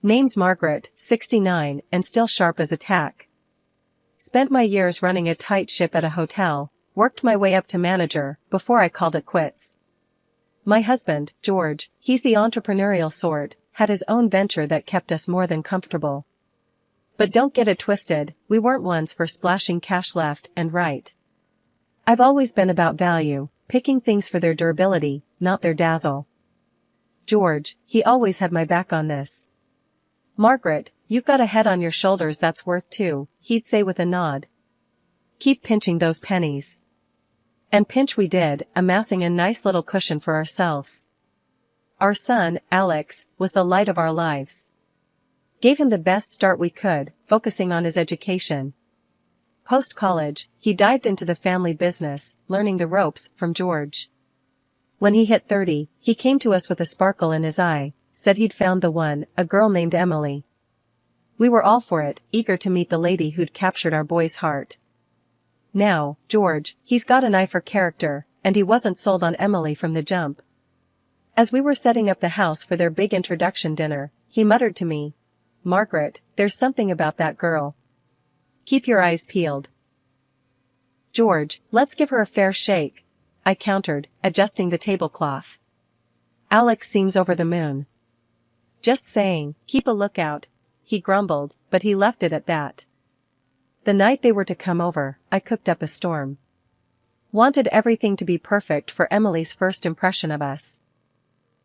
Name's Margaret, 69, and still sharp as a tack. Spent my years running a tight ship at a hotel, worked my way up to manager, before I called it quits. My husband, George, he's the entrepreneurial sort, had his own venture that kept us more than comfortable. But don't get it twisted, we weren't ones for splashing cash left and right. I've always been about value, picking things for their durability, not their dazzle. George, he always had my back on this. Margaret, you've got a head on your shoulders that's worth two, he'd say with a nod. Keep pinching those pennies. And pinch we did, amassing a nice little cushion for ourselves. Our son, Alex, was the light of our lives. Gave him the best start we could, focusing on his education. Post-college, he dived into the family business, learning the ropes from George. When he hit 30, he came to us with a sparkle in his eye, said he'd found the one, a girl named Emily. We were all for it, eager to meet the lady who'd captured our boy's heart. Now, George, he's got an eye for character, and he wasn't sold on Emily from the jump. As we were setting up the house for their big introduction dinner, he muttered to me, "Margaret, there's something about that girl. Keep your eyes peeled." "George, let's give her a fair shake," I countered, adjusting the tablecloth. "Alex seems over the moon." "Just saying, keep a lookout," he grumbled, but he left it at that. The night they were to come over, I cooked up a storm. Wanted everything to be perfect for Emily's first impression of us.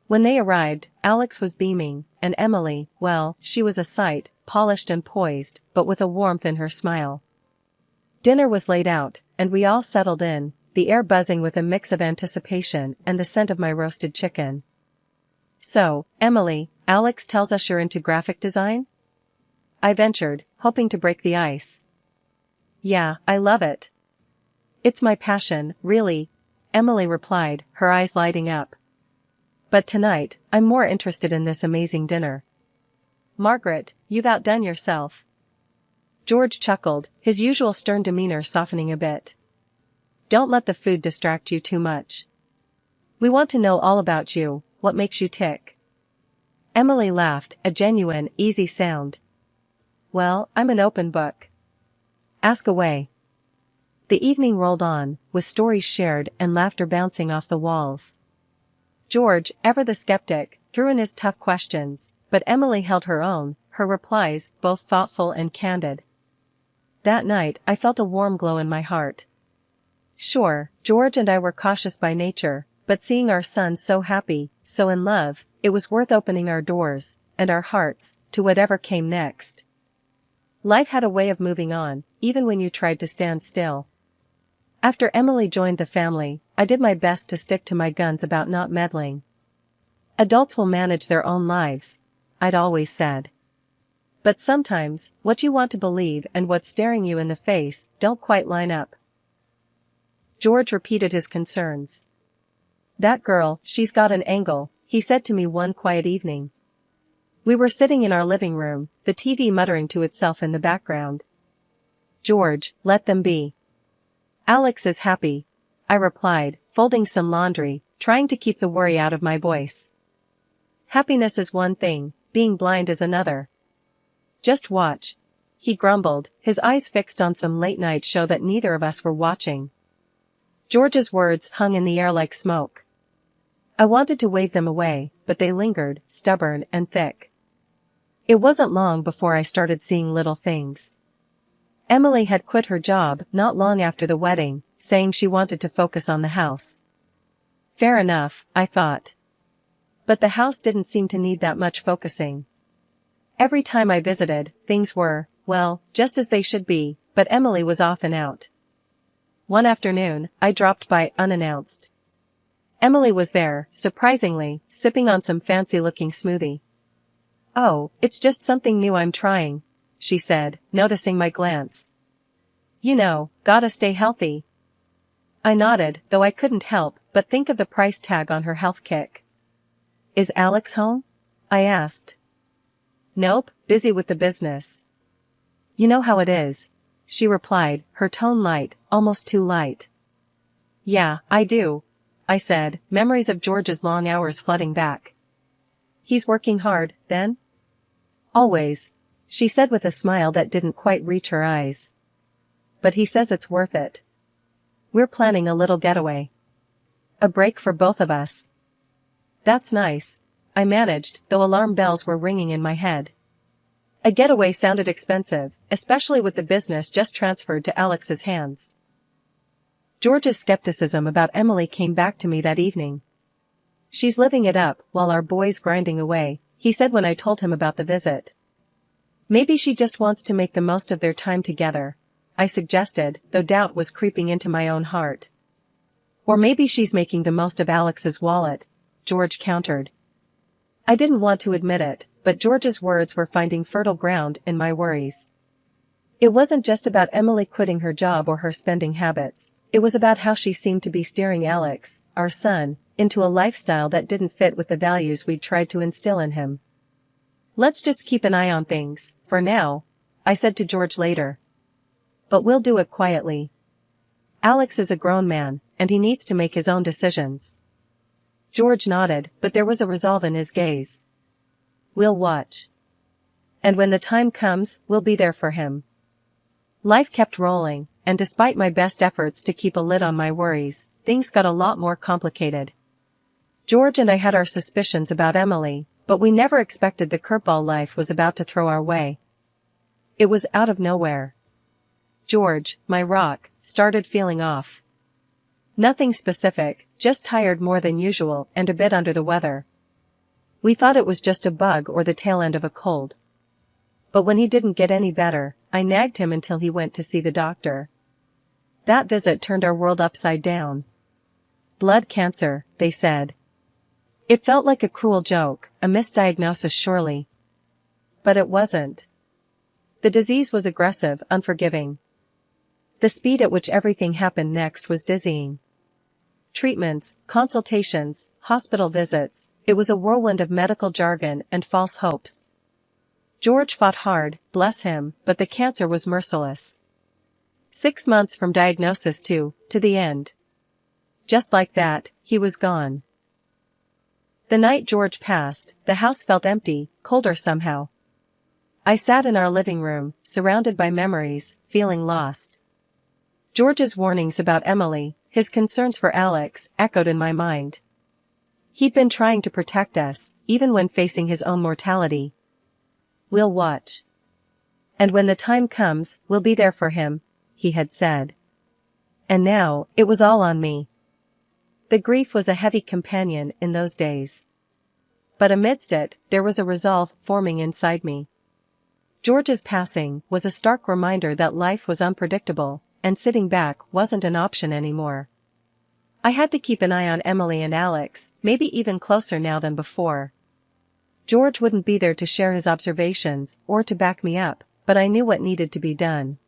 When they arrived, Alex was beaming, and Emily, well, she was a sight, polished and poised, but with a warmth in her smile. Dinner was laid out, and we all settled in, the air buzzing with a mix of anticipation and the scent of my roasted chicken. "So, Emily, Alex tells us you're into graphic design?" I ventured, hoping to break the ice. "Yeah, I love it. It's my passion, really," Emily replied, her eyes lighting up. "But tonight, I'm more interested in this amazing dinner. Margaret, you've outdone yourself." George chuckled, his usual stern demeanor softening a bit. "Don't let the food distract you too much. We want to know all about you, what makes you tick." Emily laughed, a genuine, easy sound. "Well, I'm an open book. Ask away." The evening rolled on, with stories shared and laughter bouncing off the walls. George, ever the skeptic, threw in his tough questions, but Emily held her own, her replies both thoughtful and candid. That night I felt a warm glow in my heart. Sure, George and I were cautious by nature, but seeing our son so happy, so in love, it was worth opening our doors, and our hearts, to whatever came next. Life had a way of moving on, even when you tried to stand still. After Emily joined the family, I did my best to stick to my guns about not meddling. Adults will manage their own lives, I'd always said. But sometimes, what you want to believe and what's staring you in the face don't quite line up. George repeated his concerns. "That girl, she's got an angle," he said to me one quiet evening. We were sitting in our living room, the TV muttering to itself in the background. "George, let them be. Alex is happy," I replied, folding some laundry, trying to keep the worry out of my voice. "Happiness is one thing, being blind is another." "Just watch," he grumbled, his eyes fixed on some late-night show that neither of us were watching. George's words hung in the air like smoke. I wanted to wave them away, but they lingered, stubborn and thick. It wasn't long before I started seeing little things. Emily had quit her job not long after the wedding, saying she wanted to focus on the house. Fair enough, I thought. But the house didn't seem to need that much focusing. Every time I visited, things were, well, just as they should be, but Emily was off and out. One afternoon, I dropped by unannounced. Emily was there, surprisingly, sipping on some fancy-looking smoothie. "Oh, it's just something new I'm trying," she said, noticing my glance. "You know, gotta stay healthy." I nodded, though I couldn't help but think of the price tag on her health kick. "Is Alex home?" I asked. "Nope, busy with the business." "You know how it is," she replied, her tone light, almost too light. "Yeah, I do," I said, memories of George's long hours flooding back. "He's working hard, then?" Always, she said with a smile that didn't quite reach her eyes. But he says it's worth it. We're planning a little getaway. A break for both of us. That's nice, I managed, though alarm bells were ringing in my head. A getaway sounded expensive, especially with the business just transferred to Alex's hands. George's skepticism about Emily came back to me that evening. She's living it up while our boy's grinding away, he said when I told him about the visit. Maybe she just wants to make the most of their time together, I suggested, though doubt was creeping into my own heart. Or maybe she's making the most of Alex's wallet, George countered. I didn't want to admit it, but George's words were finding fertile ground in my worries. It wasn't just about Emily quitting her job or her spending habits, it was about how she seemed to be steering Alex, our son, into a lifestyle that didn't fit with the values we'd tried to instill in him. Let's just keep an eye on things, for now, I said to George later. But we'll do it quietly. Alex is a grown man, and he needs to make his own decisions. George nodded, but there was a resolve in his gaze. We'll watch. And when the time comes, we'll be there for him. Life kept rolling, and despite my best efforts to keep a lid on my worries, things got a lot more complicated. George and I had our suspicions about Emily, but we never expected the curveball life was about to throw our way. It was out of nowhere. George, my rock, started feeling off. Nothing specific, just tired more than usual and a bit under the weather. We thought it was just a bug or the tail end of a cold. But when he didn't get any better, I nagged him until he went to see the doctor. That visit turned our world upside down. Blood cancer, they said. It felt like a cruel joke, a misdiagnosis surely. But it wasn't. The disease was aggressive, unforgiving. The speed at which everything happened next was dizzying. Treatments, consultations, hospital visits, it was a whirlwind of medical jargon and false hopes. George fought hard, bless him, but the cancer was merciless. 6 months from diagnosis to the end. Just like that, he was gone. The night George passed, the house felt empty, colder somehow. I sat in our living room, surrounded by memories, feeling lost. George's warnings about Emily, his concerns for Alex, echoed in my mind. He'd been trying to protect us, even when facing his own mortality. We'll watch. And when the time comes, we'll be there for him, he had said. And now, it was all on me. The grief was a heavy companion in those days. But amidst it, there was a resolve forming inside me. George's passing was a stark reminder that life was unpredictable, and sitting back wasn't an option anymore. I had to keep an eye on Emily and Alex, maybe even closer now than before. George wouldn't be there to share his observations or to back me up, but I knew what needed to be done.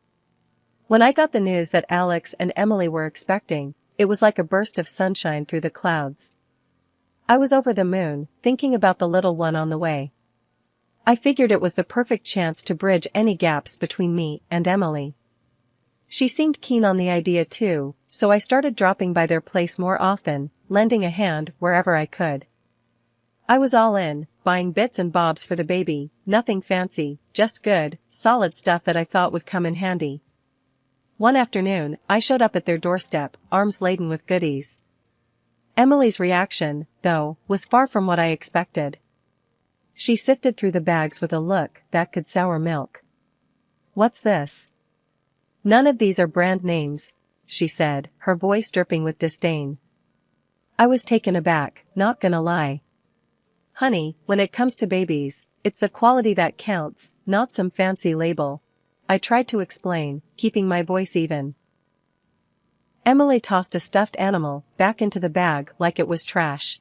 When I got the news that Alex and Emily were expecting, it was like a burst of sunshine through the clouds. I was over the moon, thinking about the little one on the way. I figured it was the perfect chance to bridge any gaps between me and Emily. She seemed keen on the idea too, so I started dropping by their place more often, lending a hand wherever I could. I was all in, buying bits and bobs for the baby, nothing fancy, just good, solid stuff that I thought would come in handy. One afternoon, I showed up at their doorstep, arms laden with goodies. Emily's reaction, though, was far from what I expected. She sifted through the bags with a look that could sour milk. "What's this?" "None of these are brand names," she said, her voice dripping with disdain. I was taken aback, not gonna lie. "Honey, when it comes to babies, it's the quality that counts, not some fancy label," I tried to explain, keeping my voice even. Emily tossed a stuffed animal back into the bag like it was trash.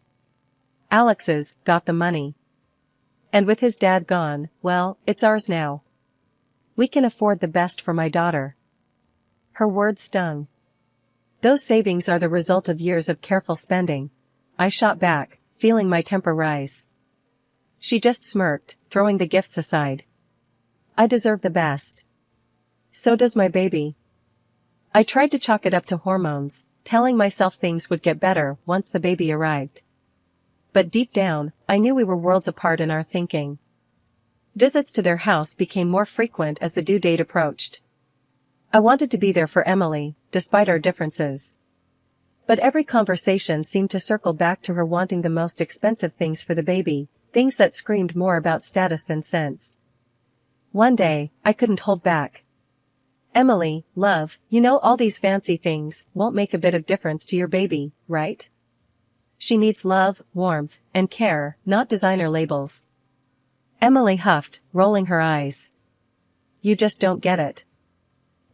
"Alex's got the money. And with his dad gone, well, it's ours now. We can afford the best for my daughter." Her words stung. "Those savings are the result of years of careful spending," I shot back, feeling my temper rise. She just smirked, throwing the gifts aside. "I deserve the best. So does my baby." I tried to chalk it up to hormones, telling myself things would get better once the baby arrived. But deep down, I knew we were worlds apart in our thinking. Visits to their house became more frequent as the due date approached. I wanted to be there for Emily, despite our differences. But every conversation seemed to circle back to her wanting the most expensive things for the baby, things that screamed more about status than sense. One day, I couldn't hold back. "Emily, love, you know all these fancy things won't make a bit of difference to your baby, right? She needs love, warmth, and care, not designer labels." Emily huffed, rolling her eyes. "You just don't get it.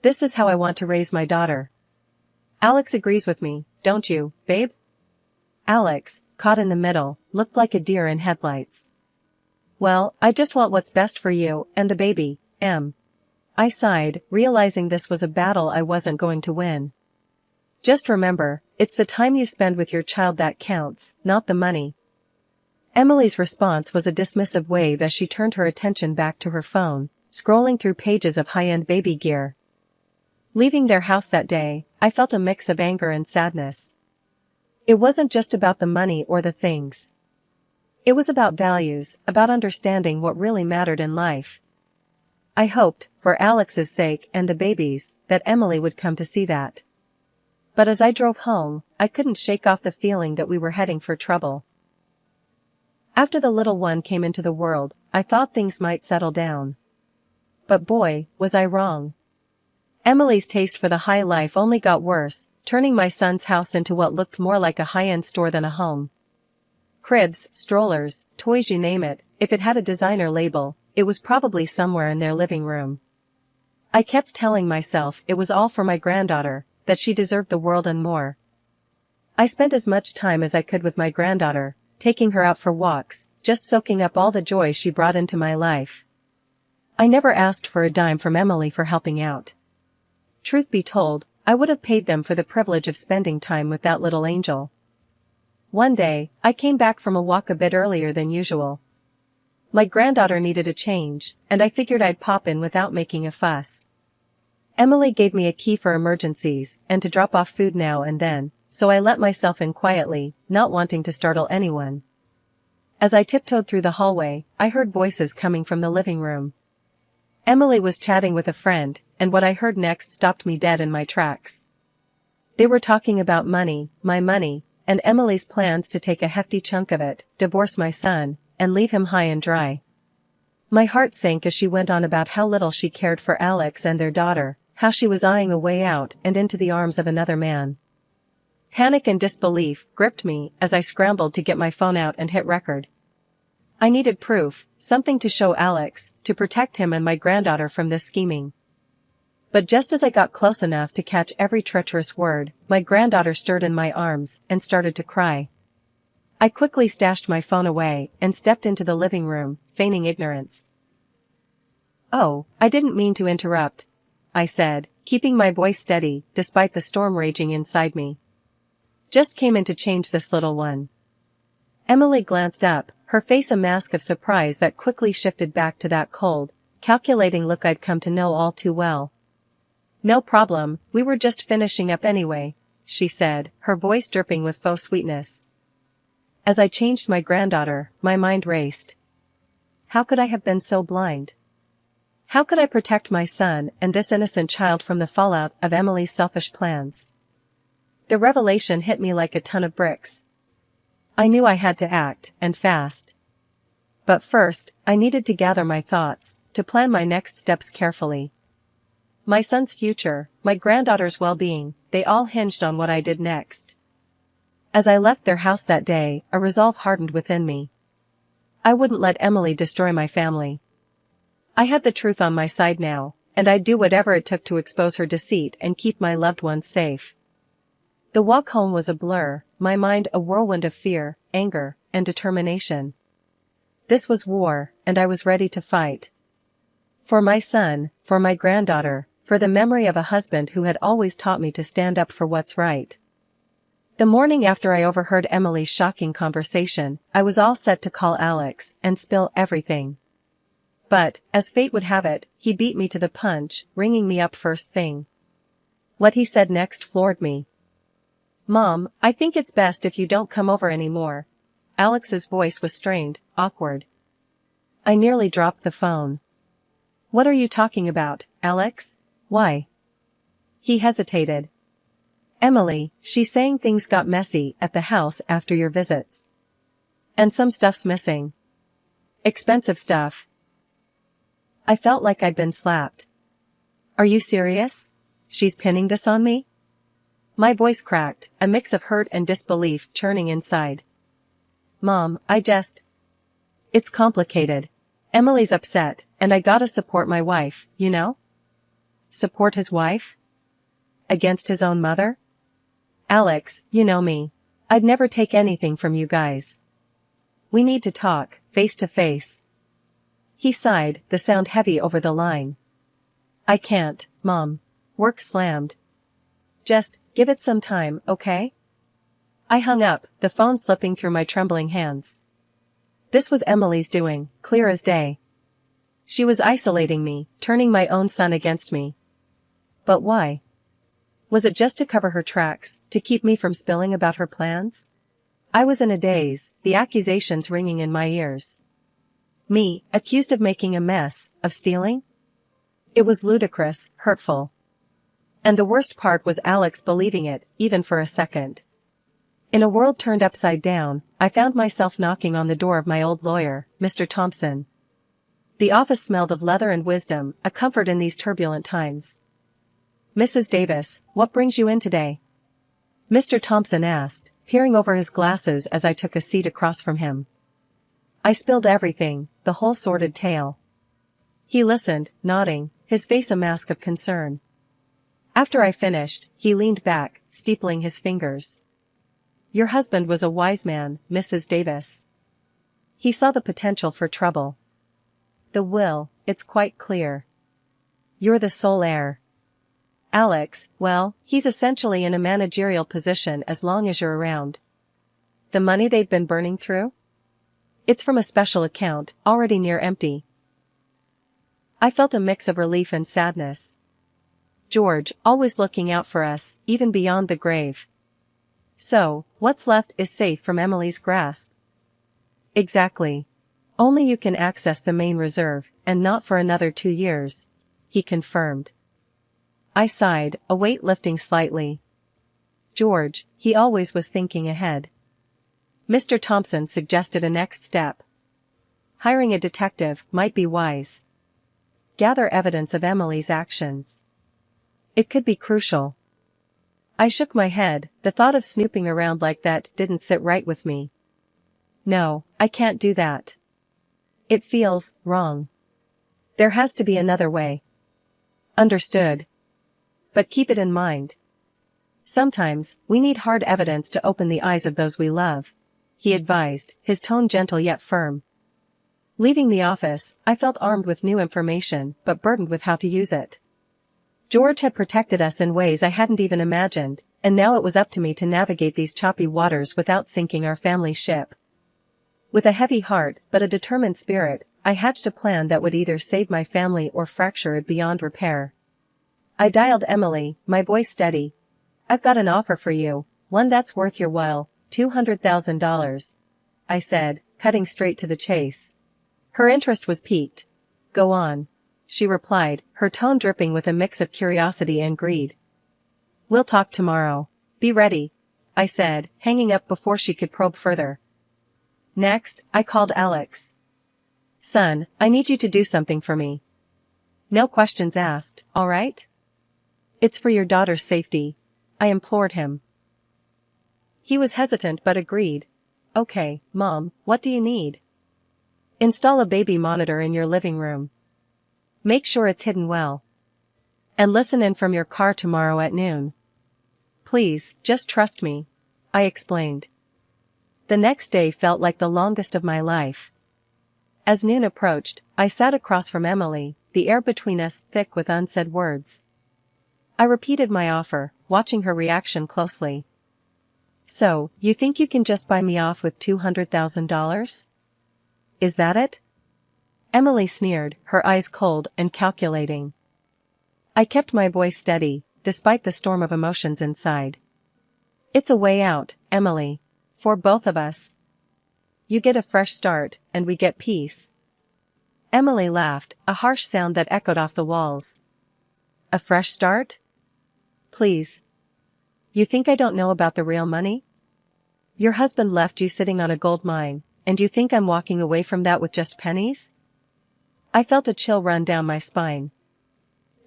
This is how I want to raise my daughter." "Alex agrees with me, don't you, babe?" Alex, caught in the middle, looked like a deer in headlights. "Well, I just want what's best for you and the baby, Em." I sighed, realizing this was a battle I wasn't going to win. "Just remember, it's the time you spend with your child that counts, not the money." Emily's response was a dismissive wave as she turned her attention back to her phone, scrolling through pages of high-end baby gear. Leaving their house that day, I felt a mix of anger and sadness. It wasn't just about the money or the things. It was about values, about understanding what really mattered in life. I hoped, for Alex's sake and the baby's, that Emily would come to see that. But as I drove home, I couldn't shake off the feeling that we were heading for trouble. After the little one came into the world, I thought things might settle down. But boy, was I wrong. Emily's taste for the high life only got worse, turning my son's house into what looked more like a high-end store than a home. Cribs, strollers, toys, you name it, if it had a designer label, it was probably somewhere in their living room. I kept telling myself it was all for my granddaughter, that she deserved the world and more. I spent as much time as I could with my granddaughter, taking her out for walks, just soaking up all the joy she brought into my life. I never asked for a dime from Emily for helping out. Truth be told, I would have paid them for the privilege of spending time with that little angel. One day, I came back from a walk a bit earlier than usual. My granddaughter needed a change, and I figured I'd pop in without making a fuss. Emily gave me a key for emergencies and to drop off food now and then, so I let myself in quietly, not wanting to startle anyone. As I tiptoed through the hallway, I heard voices coming from the living room. Emily was chatting with a friend, and what I heard next stopped me dead in my tracks. They were talking about money, my money, and Emily's plans to take a hefty chunk of it, divorce my son, and leave him high and dry. My heart sank as she went on about how little she cared for Alex and their daughter, how she was eyeing a way out and into the arms of another man. Panic and disbelief gripped me as I scrambled to get my phone out and hit record. I needed proof, something to show Alex, to protect him and my granddaughter from this scheming. But just as I got close enough to catch every treacherous word, my granddaughter stirred in my arms and started to cry. I quickly stashed my phone away and stepped into the living room, feigning ignorance. "Oh, I didn't mean to interrupt," I said, keeping my voice steady despite the storm raging inside me. "Just came in to change this little one." Emily glanced up, her face a mask of surprise that quickly shifted back to that cold, calculating look I'd come to know all too well. "No problem, we were just finishing up anyway," she said, her voice dripping with faux sweetness. As I changed my granddaughter, my mind raced. How could I have been so blind? How could I protect my son and this innocent child from the fallout of Emily's selfish plans? The revelation hit me like a ton of bricks. I knew I had to act, and fast. But first, I needed to gather my thoughts, to plan my next steps carefully. My son's future, my granddaughter's well-being, they all hinged on what I did next. As I left their house that day, a resolve hardened within me. I wouldn't let Emily destroy my family. I had the truth on my side now, and I'd do whatever it took to expose her deceit and keep my loved ones safe. The walk home was a blur, my mind a whirlwind of fear, anger, and determination. This was war, and I was ready to fight. For my son, for my granddaughter, for the memory of a husband who had always taught me to stand up for what's right. The morning after I overheard Emily's shocking conversation, I was all set to call Alex and spill everything. But, as fate would have it, he beat me to the punch, ringing me up first thing. What he said next floored me. "Mom, I think it's best if you don't come over anymore." Alex's voice was strained, awkward. I nearly dropped the phone. What are you talking about, Alex? Why? He hesitated. Emily, she's saying things got messy at the house after your visits. And some stuff's missing. Expensive stuff. I felt like I'd been slapped. Are you serious? She's pinning this on me? My voice cracked, a mix of hurt and disbelief churning inside. Mom, It's complicated. Emily's upset, and I gotta support my wife, you know? Support his wife? Against his own mother? Alex, you know me. I'd never take anything from you guys. We need to talk, face to face. He sighed, the sound heavy over the line. I can't, Mom. Work slammed. Just, give it some time, okay? I hung up, the phone slipping through my trembling hands. This was Emily's doing, clear as day. She was isolating me, turning my own son against me. But why? Was it just to cover her tracks, to keep me from spilling about her plans? I was in a daze, the accusations ringing in my ears. Me, accused of making a mess, of stealing? It was ludicrous, hurtful. And the worst part was Alex believing it, even for a second. In a world turned upside down, I found myself knocking on the door of my old lawyer, Mr. Thompson. The office smelled of leather and wisdom, a comfort in these turbulent times. Mrs. Davis, what brings you in today? Mr. Thompson asked, peering over his glasses as I took a seat across from him. I spilled everything, the whole sordid tale. He listened, nodding, his face a mask of concern. After I finished, he leaned back, steepling his fingers. Your husband was a wise man, Mrs. Davis. He saw the potential for trouble. The will, it's quite clear. You're the sole heir. Alex, well, he's essentially in a managerial position as long as you're around. The money they've been burning through? It's from a special account, already near empty. I felt a mix of relief and sadness. George, always looking out for us, even beyond the grave. So, what's left is safe from Emily's grasp. Exactly. Only you can access the main reserve, and not for another 2 years, he confirmed. I sighed, a weight lifting slightly. George, he always was thinking ahead. Mr. Thompson suggested a next step. Hiring a detective might be wise. Gather evidence of Emily's actions. It could be crucial. I shook my head, the thought of snooping around like that didn't sit right with me. No, I can't do that. It feels wrong. There has to be another way. Understood. But keep it in mind. Sometimes, we need hard evidence to open the eyes of those we love, he advised, his tone gentle yet firm. Leaving the office, I felt armed with new information, but burdened with how to use it. George had protected us in ways I hadn't even imagined, and now it was up to me to navigate these choppy waters without sinking our family ship. With a heavy heart but a determined spirit, I hatched a plan that would either save my family or fracture it beyond repair. I dialed Emily, my voice steady. I've got an offer for you, one that's worth your while, $200,000. I said, cutting straight to the chase. Her interest was piqued. Go on, she replied, her tone dripping with a mix of curiosity and greed. We'll talk tomorrow. Be ready, I said, hanging up before she could probe further. Next, I called Alex. Son, I need you to do something for me. No questions asked, all right? It's for your daughter's safety, I implored him. He was hesitant but agreed. Okay, Mom, what do you need? Install a baby monitor in your living room. Make sure it's hidden well. And listen in from your car tomorrow at noon. Please, just trust me, I explained. The next day felt like the longest of my life. As noon approached, I sat across from Emily, the air between us thick with unsaid words. I repeated my offer, watching her reaction closely. So, you think you can just buy me off with $200,000? Is that it? Emily sneered, her eyes cold and calculating. I kept my voice steady, despite the storm of emotions inside. It's a way out, Emily. For both of us. You get a fresh start, and we get peace. Emily laughed, a harsh sound that echoed off the walls. A fresh start? Please. You think I don't know about the real money? Your husband left you sitting on a gold mine, and you think I'm walking away from that with just pennies? I felt a chill run down my spine.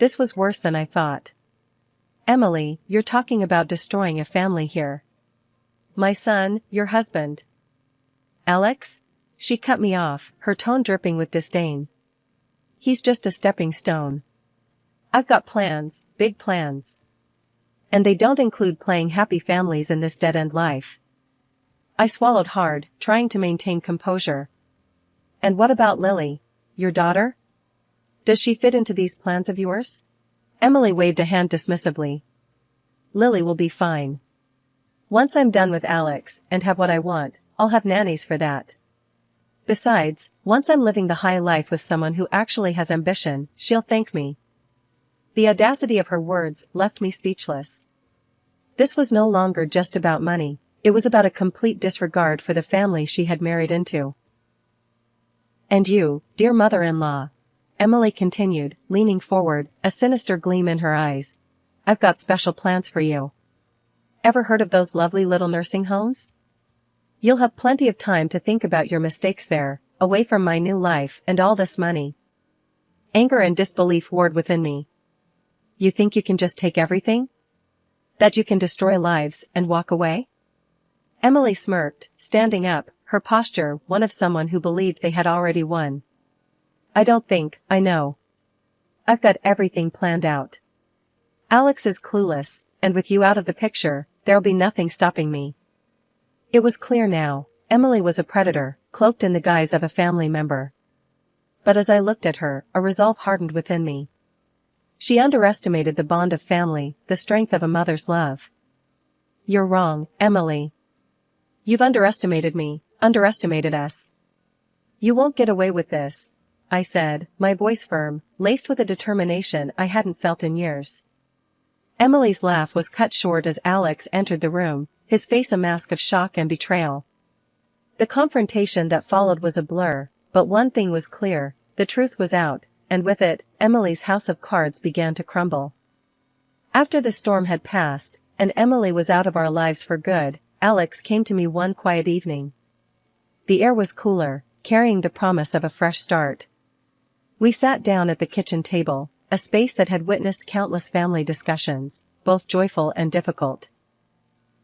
This was worse than I thought. Emily, you're talking about destroying a family here. My son, your husband. Alex? She cut me off, her tone dripping with disdain. He's just a stepping stone. I've got plans, big plans. And they don't include playing happy families in this dead-end life. I swallowed hard, trying to maintain composure. And what about Lily, your daughter? Does she fit into these plans of yours? Emily waved a hand dismissively. Lily will be fine. Once I'm done with Alex and have what I want, I'll have nannies for that. Besides, once I'm living the high life with someone who actually has ambition, she'll thank me. The audacity of her words left me speechless. This was no longer just about money, it was about a complete disregard for the family she had married into. And you, dear mother-in-law, Emily continued, leaning forward, a sinister gleam in her eyes. I've got special plans for you. Ever heard of those lovely little nursing homes? You'll have plenty of time to think about your mistakes there, away from my new life and all this money. Anger and disbelief warred within me. You think you can just take everything? That you can destroy lives and walk away? Emily smirked, standing up, her posture one of someone who believed they had already won. I don't think, I know. I've got everything planned out. Alex is clueless, and with you out of the picture, there'll be nothing stopping me. It was clear now, Emily was a predator, cloaked in the guise of a family member. But as I looked at her, a resolve hardened within me. She underestimated the bond of family, the strength of a mother's love. You're wrong, Emily. You've underestimated me, underestimated us. You won't get away with this, I said, my voice firm, laced with a determination I hadn't felt in years. Emily's laugh was cut short as Alex entered the room, his face a mask of shock and betrayal. The confrontation that followed was a blur, but one thing was clear, the truth was out, and with it, Emily's house of cards began to crumble. After the storm had passed, and Emily was out of our lives for good, Alex came to me one quiet evening. The air was cooler, carrying the promise of a fresh start. We sat down at the kitchen table, a space that had witnessed countless family discussions, both joyful and difficult.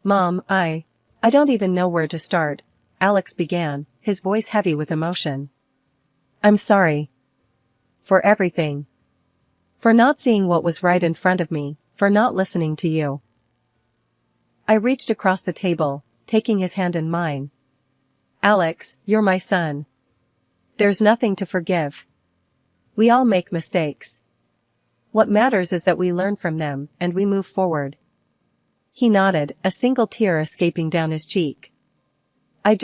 Mom, I don't even know where to start, Alex began, his voice heavy with emotion. I'm sorry. For everything. For not seeing what was right in front of me, for not listening to you. I reached across the table, taking his hand in mine. Alex, you're my son. There's nothing to forgive. We all make mistakes. What matters is that we learn from them and we move forward. He nodded, a single tear escaping down his cheek. I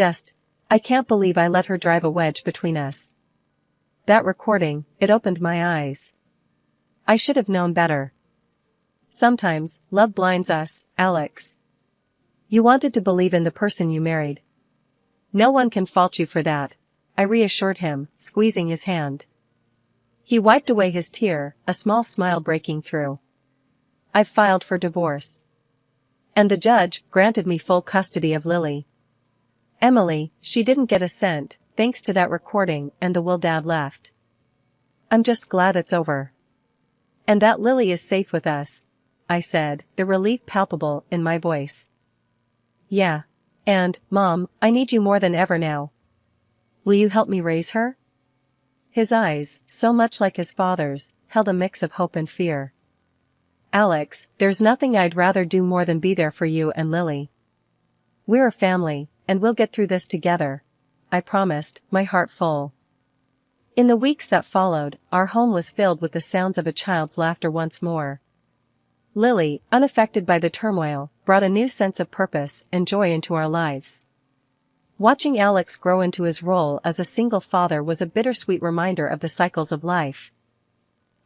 can't believe I let her drive a wedge between us. That recording, it opened my eyes. I should have known better. Sometimes, love blinds us, Alex. You wanted to believe in the person you married. No one can fault you for that, I reassured him, squeezing his hand. He wiped away his tear, a small smile breaking through. I've filed for divorce. And the judge granted me full custody of Lily. Emily, she didn't get a cent, thanks to that recording and the will Dad left. I'm just glad it's over. And that Lily is safe with us, I said, the relief palpable in my voice. Yeah. And, Mom, I need you more than ever now. Will you help me raise her? His eyes, so much like his father's, held a mix of hope and fear. Alex, there's nothing I'd rather do more than be there for you and Lily. We're a family, and we'll get through this together, I promised, my heart full. In the weeks that followed, our home was filled with the sounds of a child's laughter once more. Lily, unaffected by the turmoil, brought a new sense of purpose and joy into our lives. Watching Alex grow into his role as a single father was a bittersweet reminder of the cycles of life.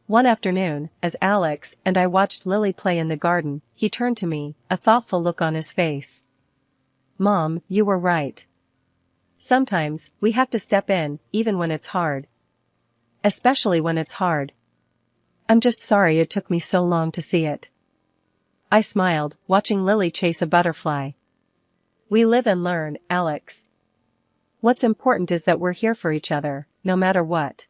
One afternoon, as Alex and I watched Lily play in the garden, he turned to me, a thoughtful look on his face. Mom, you were right. Sometimes, we have to step in, even when it's hard. Especially when it's hard. I'm just sorry it took me so long to see it. I smiled, watching Lily chase a butterfly. We live and learn, Alex. What's important is that we're here for each other, no matter what.